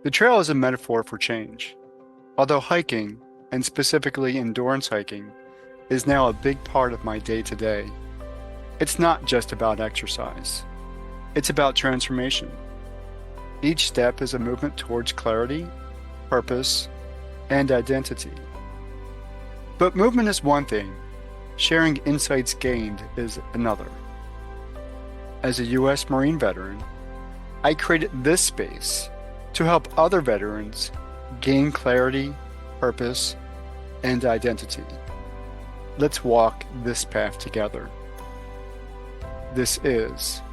The trail is a metaphor for change. Although hiking, and specifically endurance hiking, is now a big part of my day-to-day, it's not just about exercise. It's about transformation. Each step is a movement towards clarity, purpose, and identity. But movement is one thing, sharing insights gained is another. As a U.S. Marine veteran, I created this space to help other veterans gain clarity, purpose, and identity. Let's walk this path together. This is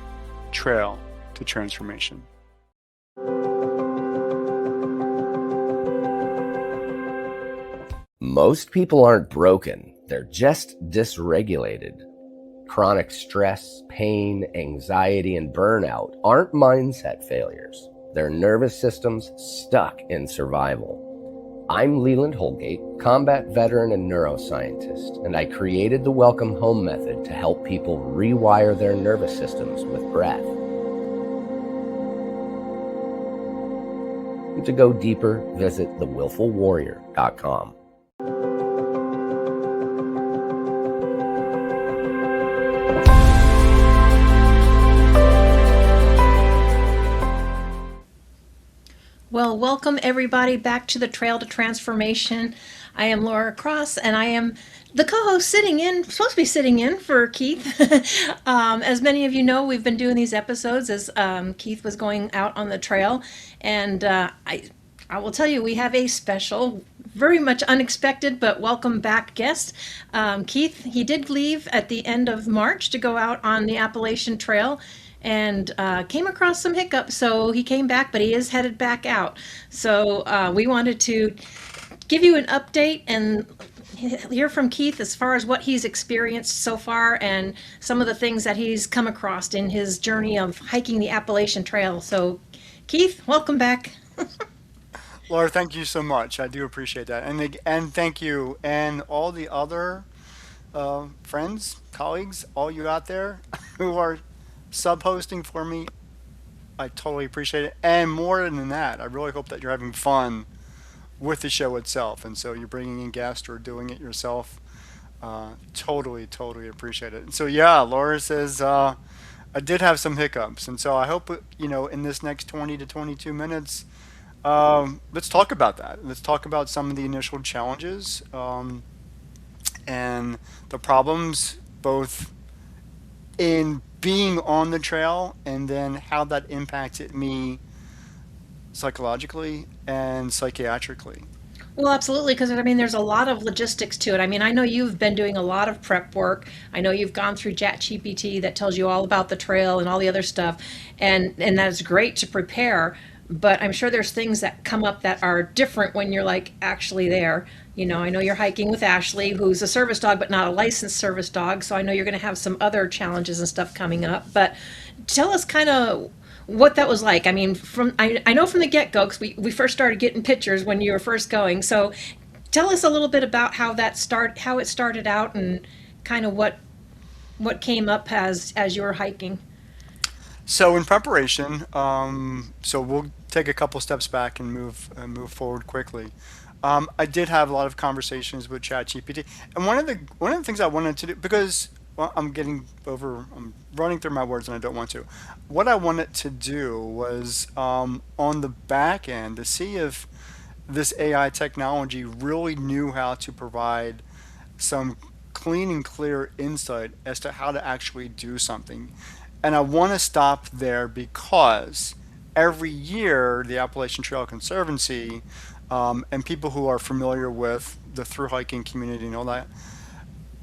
Trail to Transformation. Most people aren't broken, they're just dysregulated. Chronic stress, pain, anxiety, and burnout aren't mindset failures. They're nervous systems stuck in survival. I'm Leland Holgate, combat veteran and neuroscientist, and I created the Welcome Home method to help people rewire their nervous systems with breath. To go deeper, visit thewillfulwarrior.com. Well, welcome everybody back to the Trail to Transformation. I am Laura Cross, and I am the co-host supposed to be sitting in for Keith. As many of you know, we've been doing these episodes as Keith was going out on the trail, and I will tell you, we have a special, very much unexpected, but welcome back guest. Keith, he did leave at the end of March to go out on the Appalachian Trail and came across some hiccups. So he came back, but he is headed back out. So we wanted to give you an update and hear from Keith as far as what he's experienced so far and some of the things that he's come across in his journey of hiking the Appalachian Trail. So Keith, welcome back. Laura, thank you so much. I do appreciate that. And thank you and all the other friends, colleagues, all you out there who are sub-hosting for me. I totally appreciate it. And more than that, I really hope that you're having fun with the show itself. And so you're bringing in guests or doing it yourself. Totally appreciate it. And so, yeah, Laura says, I did have some hiccups. And so I hope, in this next 20 to 22 minutes, let's talk about that. Let's talk about some of the initial challenges and the problems, both in being on the trail and then how that impacted me psychologically and psychiatrically. Well, absolutely, because I mean, there's a lot of logistics to it. I mean, I know you've been doing a lot of prep work. I know you've gone through ChatGPT that tells you all about the trail and all the other stuff, and that's great to prepare. But I'm sure there's things that come up that are different when you're like actually there. I know you're hiking with Ashley, who's a service dog, but not a licensed service dog. So I know you're going to have some other challenges and stuff coming up. But tell us kind of what that was like. I mean, I know from the get-go, because we first started getting pictures when you were first going. So tell us a little bit about how it started out and kind of what came up as you were hiking. So in preparation, so we'll take a couple steps back and move forward quickly. I did have a lot of conversations with ChatGPT, and one of the things I wanted to do, because well, I'm running through my words and I don't want to. What I wanted to do was on the back end to see if this AI technology really knew how to provide some clean and clear insight as to how to actually do something. And I want to stop there because every year the Appalachian Trail Conservancy and people who are familiar with the through hiking community and all that,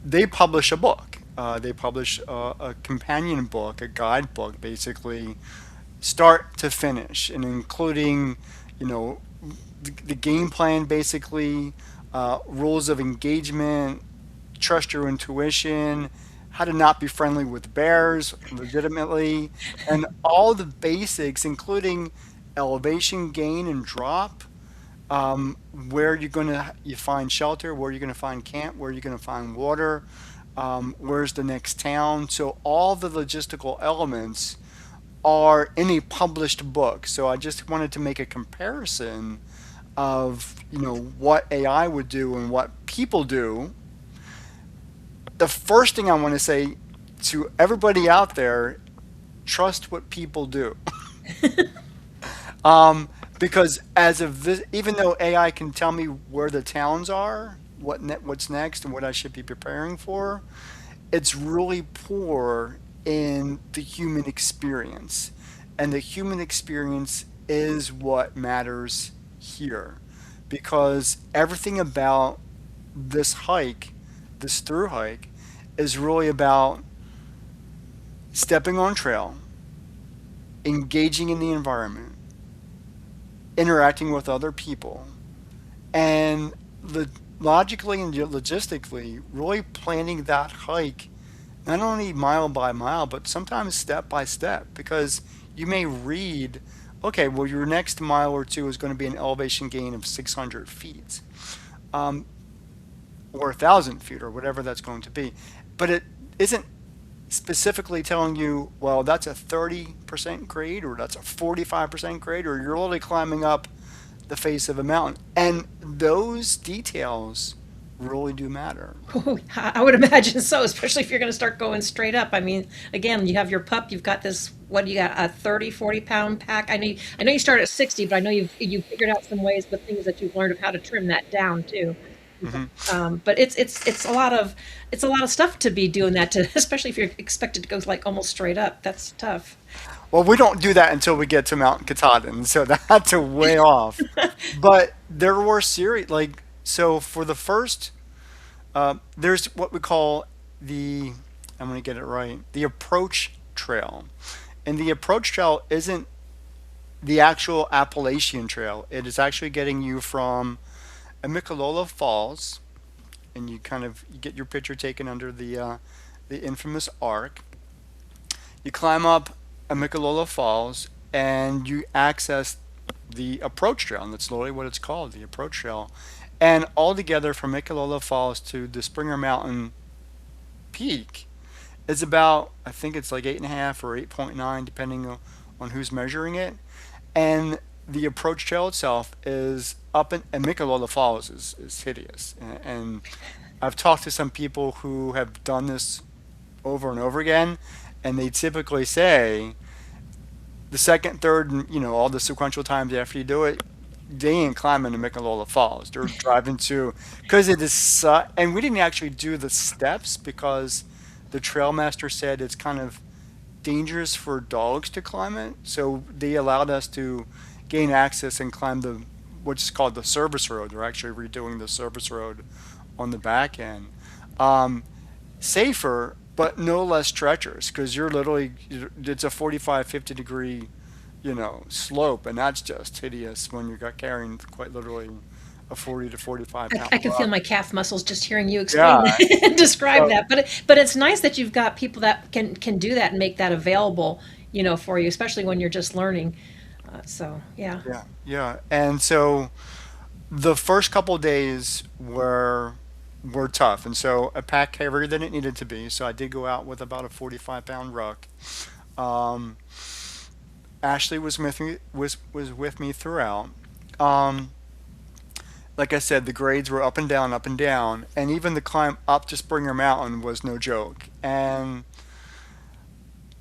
they publish a book. They publish a companion book, a guidebook, basically, start to finish, and including, the game plan, basically, rules of engagement, trust your intuition, how to not be friendly with bears legitimately, and all the basics, including elevation gain and drop, where you find shelter, where you're gonna find camp, where you're gonna find water, where's the next town. So all the logistical elements are in a published book. So I just wanted to make a comparison of, what AI would do and what people do. The first thing I want to say to everybody out there, trust what people do. Um, because as of this, even though AI can tell me where the towns are, what's next, and what I should be preparing for, it's really poor in the human experience, and the human experience is what matters here, because everything about this hike, this through hike, is really about stepping on trail, engaging in the environment, interacting with other people, and logically and logistically really planning that hike not only mile by mile but sometimes step by step, because you may read, okay, well, your next mile or two is going to be an elevation gain of 600 feet, um, or 1,000 feet, or whatever that's going to be, but it isn't specifically telling you, well, that's a 30% grade, or that's a 45% grade, or you're literally climbing up the face of a mountain. And those details really do matter. Oh, I would imagine so, especially if you're going to start going straight up. I mean, again, you have your pup, you've got this, what do you got, a 30, 40 pound pack? I know you start at 60, but I know you figured out some ways with things that you've learned of how to trim that down too. Hmm. But it's a lot of stuff to be doing that to, especially if you're expected to go like almost straight up. That's tough. Well, we don't do that until we get to Mount Katahdin, so that's a way off. But there were series, like, so for the first, there's what we call the, I'm going to get it right, the approach trail. And the approach trail isn't the actual Appalachian Trail. It is actually getting you from Miqualola Falls, and you get your picture taken under the infamous arc. You climb up Miqualola Falls, and you access the approach trail, and that's literally what it's called, the approach trail. And altogether, from Miqualola Falls to the Springer Mountain peak, is about, I think it's like 8.5 or 8.9, depending on who's measuring it. And the approach trail itself is up in, and Miqualola Falls is hideous. And I've talked to some people who have done this over and over again, and they typically say the second, third, and all the sequential times after you do it, they ain't climbing to Miqualola Falls. They're driving to, because it is, and we didn't actually do the steps because the trail master said it's kind of dangerous for dogs to climb it. So they allowed us to gain access and climb the what's called the service road. They're actually redoing the service road on the back end. Um, Safer, but no less treacherous, because you're literally, it's a 45, 50 degree, slope, and that's just hideous when you're carrying quite literally a 40 to 45 pound I can feel rock. my calf muscles just hearing you explain Yeah. that and describe So that. But it's nice that you've got people that can do that and make that available, for you, especially when you're just learning. So yeah. yeah, yeah. And so the first couple days were tough, and so I packed heavier than it needed to be. So I did go out with about a 45-pound ruck. Um, Ashley was with me throughout. Um, like I said, the grades were up and down, and even the climb up to Springer Mountain was no joke. And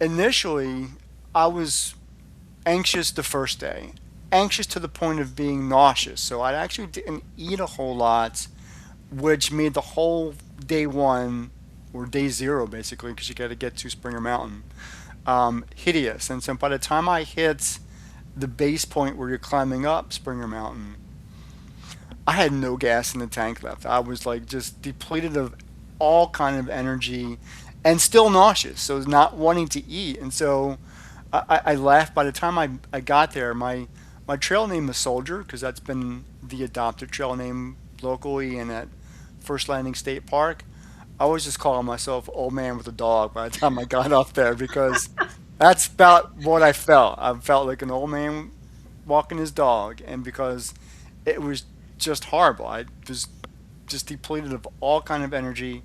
initially, I was anxious the first day, anxious to the point of being nauseous. So I actually didn't eat a whole lot, which made the whole day one, or day zero basically, because you got to get to Springer Mountain, hideous. And so by the time I hit the base point where you're climbing up Springer Mountain, I had no gas in the tank left. I was like just depleted of all kind of energy, and still nauseous. So not wanting to eat, and so I left. By the time I got there, my trail name is Soldier, because that's been the adopted trail name locally and at First Landing State Park. I was just calling myself Old Man with a Dog by the time I got up there, because that's about what I felt. I felt like an old man walking his dog, and because it was just horrible. I was just depleted of all kind of energy,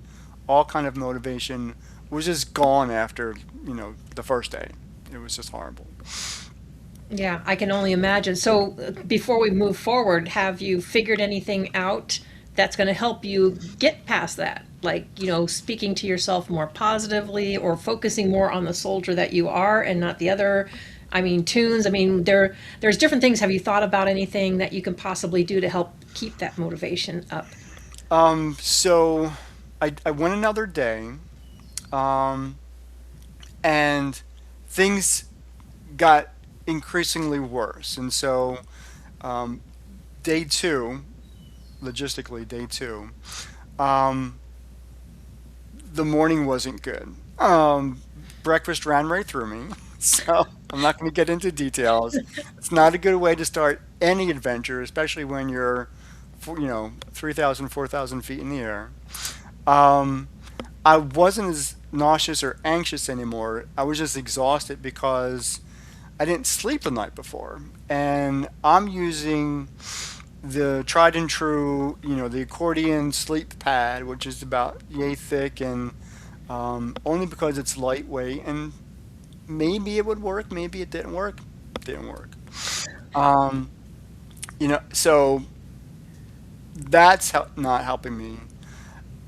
all kind of motivation. Was just gone after the first day. It It was just horrible. Yeah, I can only imagine. So, before we move forward, have you figured anything out that's going to help you get past that? Like, speaking to yourself more positively or focusing more on the soldier that you are and not the other. I mean, tunes. I mean, there's different things. Have you thought about anything that you can possibly do to help keep that motivation up? So I went another day, um, and things got increasingly worse. And so day two, logistically, day two, um, the morning wasn't good. Breakfast ran right through me, so I'm not going to get into details. It's not a good way to start any adventure, especially when you're, 3,000, 4,000 feet in the air. Um, I wasn't as nauseous or anxious anymore. I was just exhausted because I didn't sleep the night before. And I'm using the tried and true, the accordion sleep pad, which is about yay thick, and only because it's lightweight. And maybe it would work, maybe it didn't work. Didn't work. Um, so not helping me.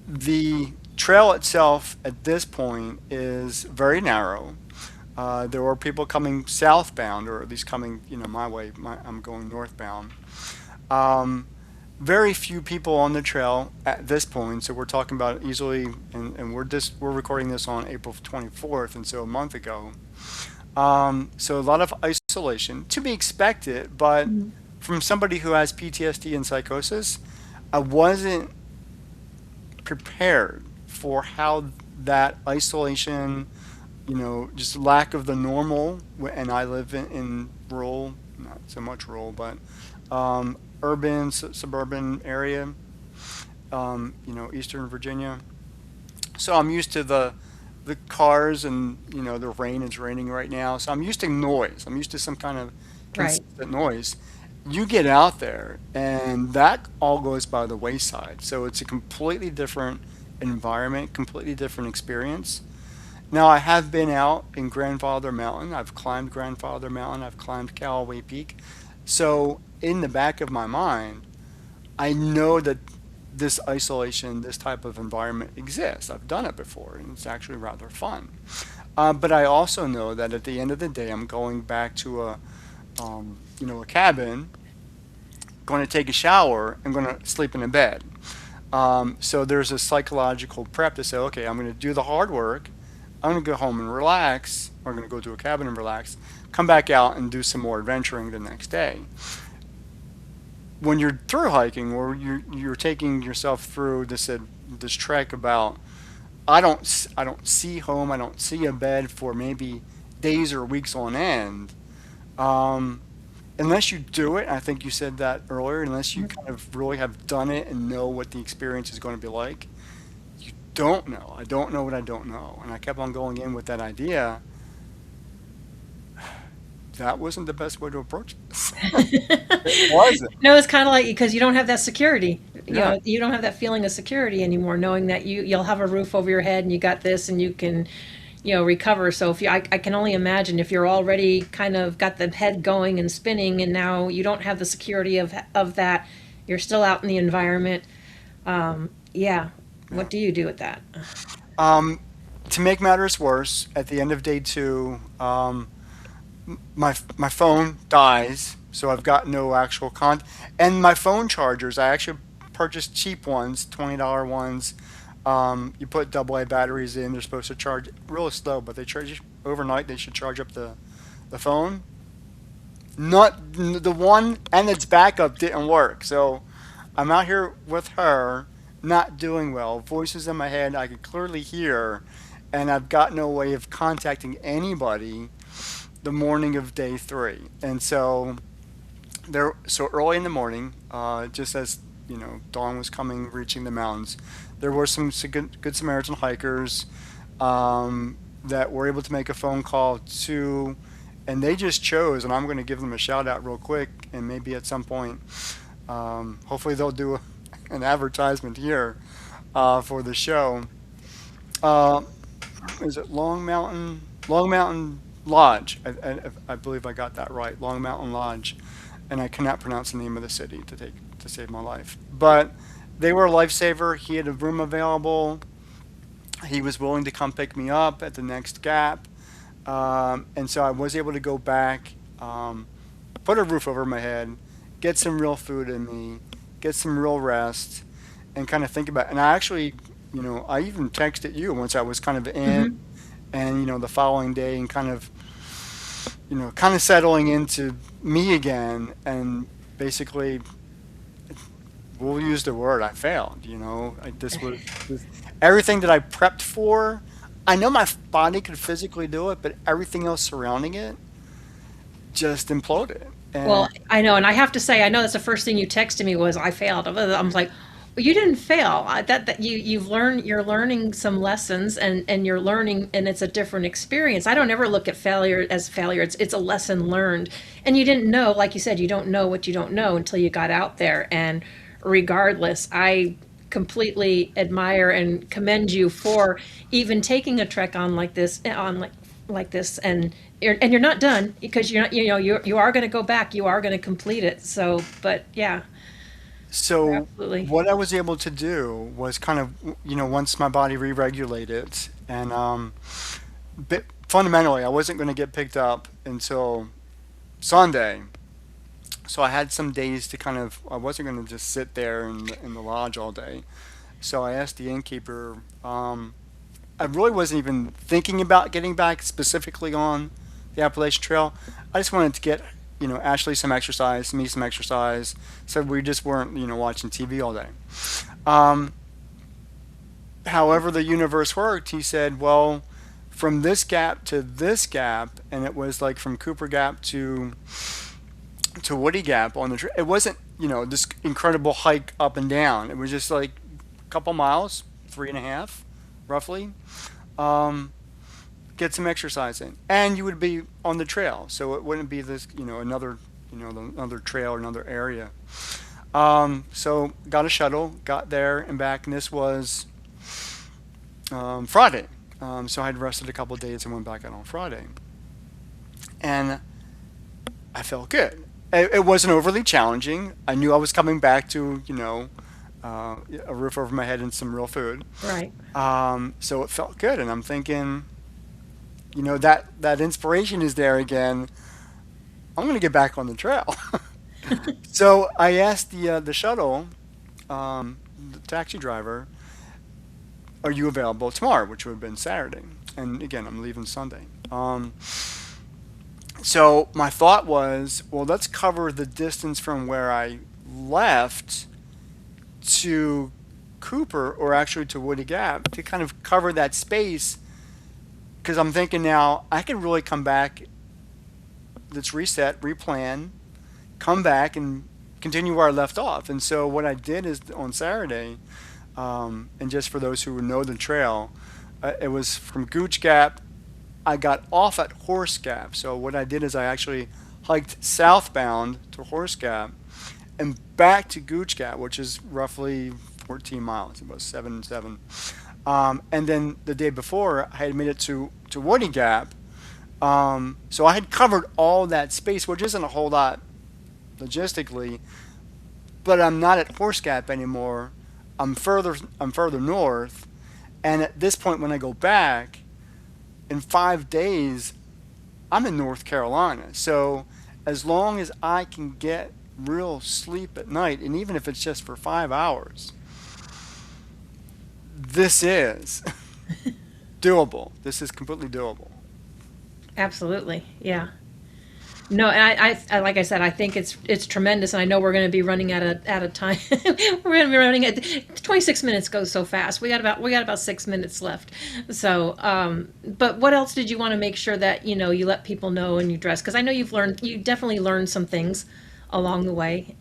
The trail itself at this point is very narrow. There were people coming southbound, or at least coming, my way. I'm going northbound. Um, Very few people on the trail at this point. So we're talking about easily, and we're recording this on April 24th, and so a month ago. So a lot of isolation to be expected, but from somebody who has PTSD and psychosis, I wasn't prepared for how that isolation, just lack of the normal, and I live in rural, not so much rural, but urban, suburban area, Eastern Virginia. So I'm used to the cars, and the rain is raining right now. So I'm used to noise. I'm used to some kind of Right. consistent noise. You get out there, and that all goes by the wayside. So it's a completely different environment, completely different experience. Now, I have been out in Grandfather Mountain. I've climbed Grandfather Mountain. I've climbed Callaway Peak. So, in the back of my mind, I know that this isolation, this type of environment exists. I've done it before, and it's actually rather fun. But I also know that at the end of the day, I'm going back to a cabin, going to take a shower, and going to sleep in a bed. So there's a psychological prep to say, okay, I'm going to do the hard work. I'm going to go home and relax. Or I'm going to go to a cabin and relax. Come back out and do some more adventuring the next day. When you're through hiking, or you're taking yourself through this trek about, I don't see home. I don't see a bed for maybe days or weeks on end. Um, Unless you do it, I think you said that earlier, unless you kind of really have done it and know what the experience is going to be like, you don't know. I don't know what I don't know. And I kept on going in with that idea. That wasn't the best way to approach this. It wasn't. No, it's kind of like because you don't have that security. Yeah. You don't have that feeling of security anymore, knowing that you'll have a roof over your head and you got this and you can, recover. So if I can only imagine if you're already kind of got the head going and spinning, and now you don't have the security of that, you're still out in the environment. Yeah. Yeah. What do you do with that? Um, to make matters worse, at the end of day two, my phone dies, so I've got no actual and my phone chargers, I actually purchased cheap ones, $20 ones. You put AA batteries in, they're supposed to charge really slow, but they charge you overnight. They should charge up the phone. Not the one, and its backup didn't work. So I'm out here with her, not doing well. Voices in my head I can clearly hear, and I've got no way of contacting anybody the morning of day three. And so early in the morning, just as dawn was coming, reaching the mountains, there were some good Samaritan hikers that were able to make a phone call to, and they just chose, and I'm going to give them a shout out real quick, and maybe at some point, hopefully they'll do an advertisement here for the show. Uh, is it Long Mountain? Lodge. I believe I got that right. Long Mountain Lodge, and I cannot pronounce the name of the city to save my life. But they were a lifesaver. He had a room available. He was willing to come pick me up at the next gap, and so I was able to go back, put a roof over my head, get some real food in me, get some real rest, and kind of think about. And I actually, I even texted you once I was kind of in, Hmm. and the following day, and kind of settling into me again, and basically, we'll use the word I failed. Everything that I prepped for. I know my body could physically do it, but everything else surrounding it just imploded. And Well, I know, and I have to say, I know that's the first thing you texted me was I failed. I'm like, well, you didn't fail. That you've learned, you're learning some lessons, and you're learning, and it's a different experience. I don't ever look at failure as failure. It's a lesson learned, and you didn't know, like you said, you don't know what you don't know until you got out there. And regardless, I completely admire and commend you for even taking a trek on like this, like this, and you're not done because you're not, you are going to go back, you are going to complete it. So, but yeah, so absolutely. what I was able to do was kind of, once my body re-regulated, and but fundamentally, I wasn't going to get picked up until Sunday. So I had some days to kind of, I wasn't going to just sit there in the lodge all day. So I asked the innkeeper. I really wasn't even thinking about getting back specifically on the Appalachian Trail. I just wanted to get, Ashley some exercise, me some exercise, so we just weren't, watching TV all day. Um, However, the universe worked. He said, well, from this gap to this gap, and it was like from Cooper Gap to Woody Gap on the trail. It wasn't, this incredible hike up and down. It was just like a couple miles, three and a half, roughly. Um, get some exercise in, and you would be on the trail, so it wouldn't be this, another trail or another area. So got a shuttle, got there and back, and this was Friday. So I had rested a couple of days and went back out on Friday, and I felt good. It wasn't overly challenging. I knew I was coming back to, a roof over my head and some real food. Right. So it felt good, and I'm thinking, that inspiration is there again. I'm going to get back on the trail. So I asked the shuttle, the taxi driver, "Are you available tomorrow?" Which would have been Saturday, and again, I'm leaving Sunday. So my thought was, well, let's cover the distance from where I left to Cooper, or actually to Woody Gap, to kind of cover that space, because I'm thinking now I could really come back. Let's reset, replan, come back, and continue where I left off. And so what I did is on Saturday, and just for those who know the trail, it was from Gooch Gap. I got off at Horse Gap. So what I did is I actually hiked southbound to Horse Gap and back to Gooch Gap, which is roughly 14 miles. It was 7 and 7. And then the day before, I had made it to Woody Gap. So I had covered all that space, which isn't a whole lot logistically, but I'm not at Horse Gap anymore. I'm further north, and at this point, when I go back in 5 days, I'm in North Carolina. So as long as I can get real sleep at night, and even if it's just for 5 hours, this is doable. This is completely doable. Absolutely. Yeah. No, and I like I said, I think it's tremendous, and I know we're going to be running out of time. We're going to be running at 26 minutes goes so fast. We got about 6 minutes left. So, but what else did you want to make sure that you let people know and you dress? Because I know you definitely learned some things along the way.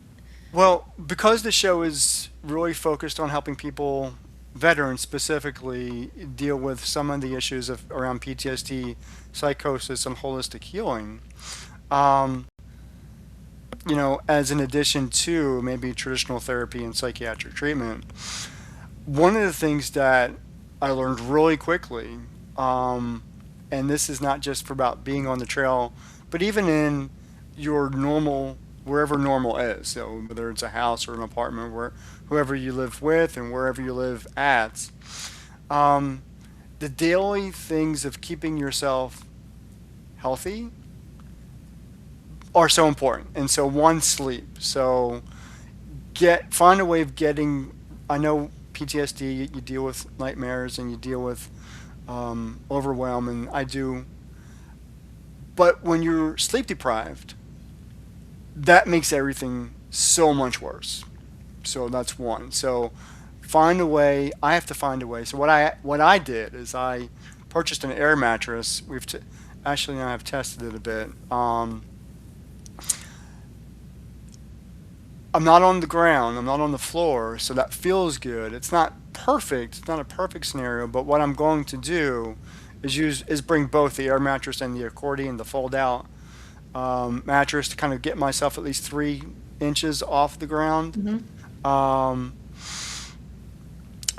Well, because the show is really focused on helping people, veterans specifically, deal with some of the issues around PTSD, psychosis, and holistic healing, um, as an addition to maybe traditional therapy and psychiatric treatment, one of the things that I learned really quickly, um, And this is not just for about being on the trail, but even in your normal, wherever normal is. So whether it's a house or an apartment, where whoever you live with and wherever you live at, um, the daily things of keeping yourself healthy are so important. And so one, sleep. So find a way of getting. I know PTSD. You deal with nightmares and you deal with overwhelm, and I do. But when you're sleep deprived, that makes everything so much worse. So that's one. So find a way. I have to find a way. So what I did is I purchased an air mattress. Actually now I've tested it a bit. I'm not on the ground. I'm not on the floor, so that feels good. It's not perfect. It's not a perfect scenario, but what I'm going to do is bring both the air mattress and the accordion, the fold out mattress, to kind of get myself at least 3 inches off the ground. Hmm. Um,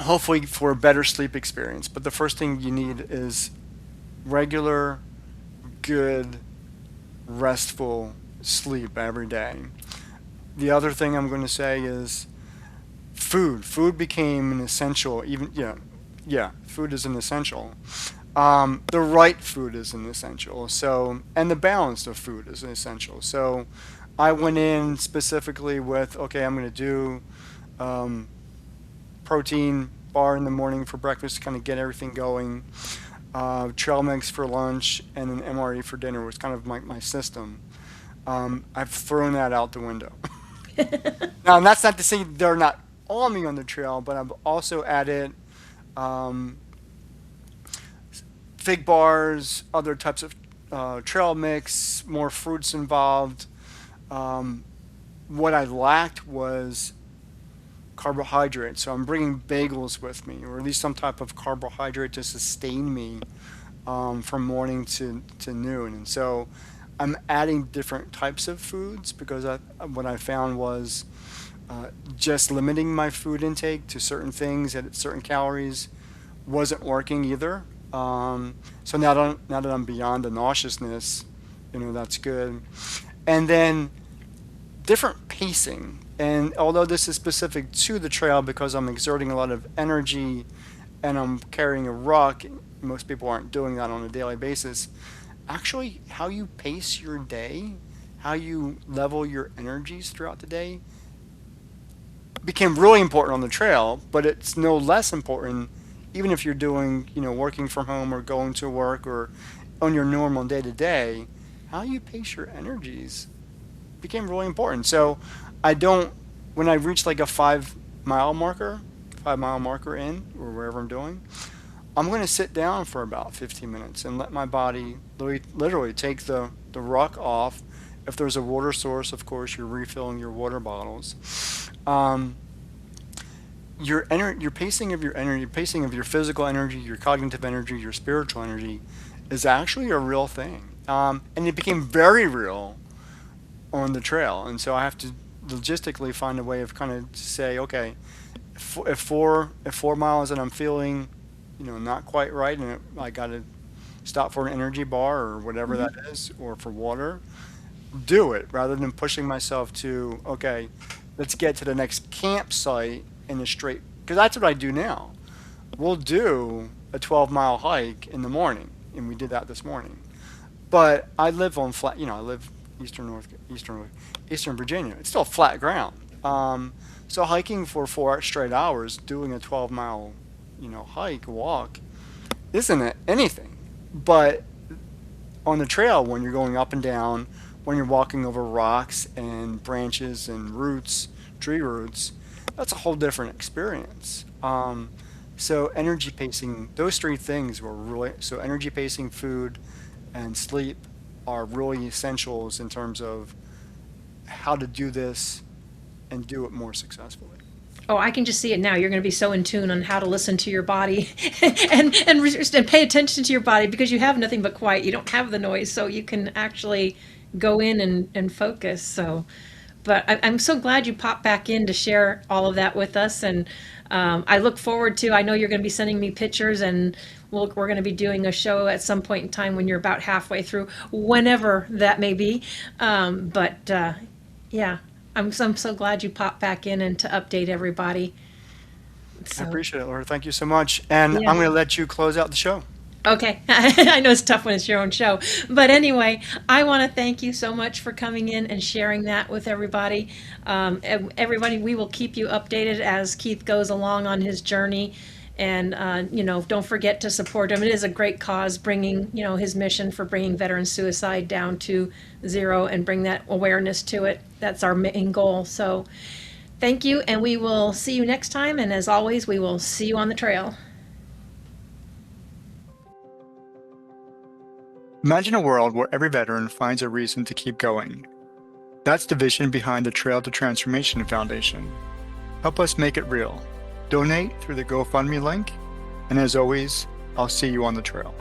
Hopefully for a better sleep experience. But the first thing you need is regular, good, restful sleep every day. The other thing I'm going to say is food. Food became an essential. Even yeah, food is an essential. The right food is an essential. So, and the balance of food is an essential. So, I went in specifically with, okay, I'm going to do um, protein bar in the morning for breakfast to kind of get everything going. Trail mix for lunch, and an MRE for dinner was kind of my system. I've thrown that out the window. Now, and that's not to say they're not on me on the trail, but I've also added um, fig bars, other types of trail mix, more fruits involved. Um, what I lacked was carbohydrate, so I'm bringing bagels with me, or at least some type of carbohydrate to sustain me from morning to noon. And so I'm adding different types of foods because what I found was just limiting my food intake to certain things at certain calories wasn't working either. So now that I'm beyond the nauseousness, that's good. And then different pacing. And although this is specific to the trail because I'm exerting a lot of energy and I'm carrying a ruck, most people aren't doing that on a daily basis. Actually, how you pace your day, how you level your energies throughout the day became really important on the trail, but it's no less important even if you're doing, working from home or going to work or on your normal day to day. How you pace your energies became really important. So I don't, when I reach like a 5 mile marker in or wherever I'm doing, I'm going to sit down for about 15 minutes and let my body literally take the ruck off. If there's a water source, of course, you're refilling your water bottles. Your pacing of your energy, pacing of your physical energy, your cognitive energy, your spiritual energy is actually a real thing. And it became very real on the trail. And so I have to logistically find a way of kind of say, okay, if 4 miles and I'm feeling, not quite right, and I got to stop for an energy bar or whatever that is, or for water, do it rather than pushing myself to, okay, let's get to the next campsite in a straight, because that's what I do now. We'll do a 12-mile hike in the morning, and we did that this morning. But I live on flat, I live eastern Virginia. It's still flat ground. So hiking for 4 straight hours, doing a 12-mile, walk, isn't it anything? But on the trail, when you're going up and down, when you're walking over rocks and branches and roots, tree roots, that's a whole different experience. So energy pacing, those three things were really, so energy pacing, food, and sleep are really essentials in terms of how to do this and do it more successfully. Oh, I can just see it now. You're going to be so in tune on how to listen to your body and pay attention to your body because you have nothing but quiet. You don't have the noise, so you can actually go in and focus. So, but I'm so glad you popped back in to share all of that with us. And I look forward to, I know you're going to be sending me pictures, and we're going to be doing a show at some point in time when you're about halfway through, whenever that may be. Yeah, I'm so glad you popped back in and to update everybody. I So, appreciate it, Laura. Thank you so much. And yeah. I'm going to let you close out the show. Okay. I know it's tough when it's your own show. But anyway, I want to thank you so much for coming in and sharing that with everybody. Everybody, we will keep you updated as Keith goes along on his journey. And, don't forget to support him. It is a great cause, bringing, his mission for bringing veteran suicide down to zero and bring that awareness to it. That's our main goal. So thank you. And we will see you next time. And as always, we will see you on the trail. Imagine a world where every veteran finds a reason to keep going. That's the vision behind the Trail to Transformation Foundation. Help us make it real. Donate through the GoFundMe link. And as always, I'll see you on the trail.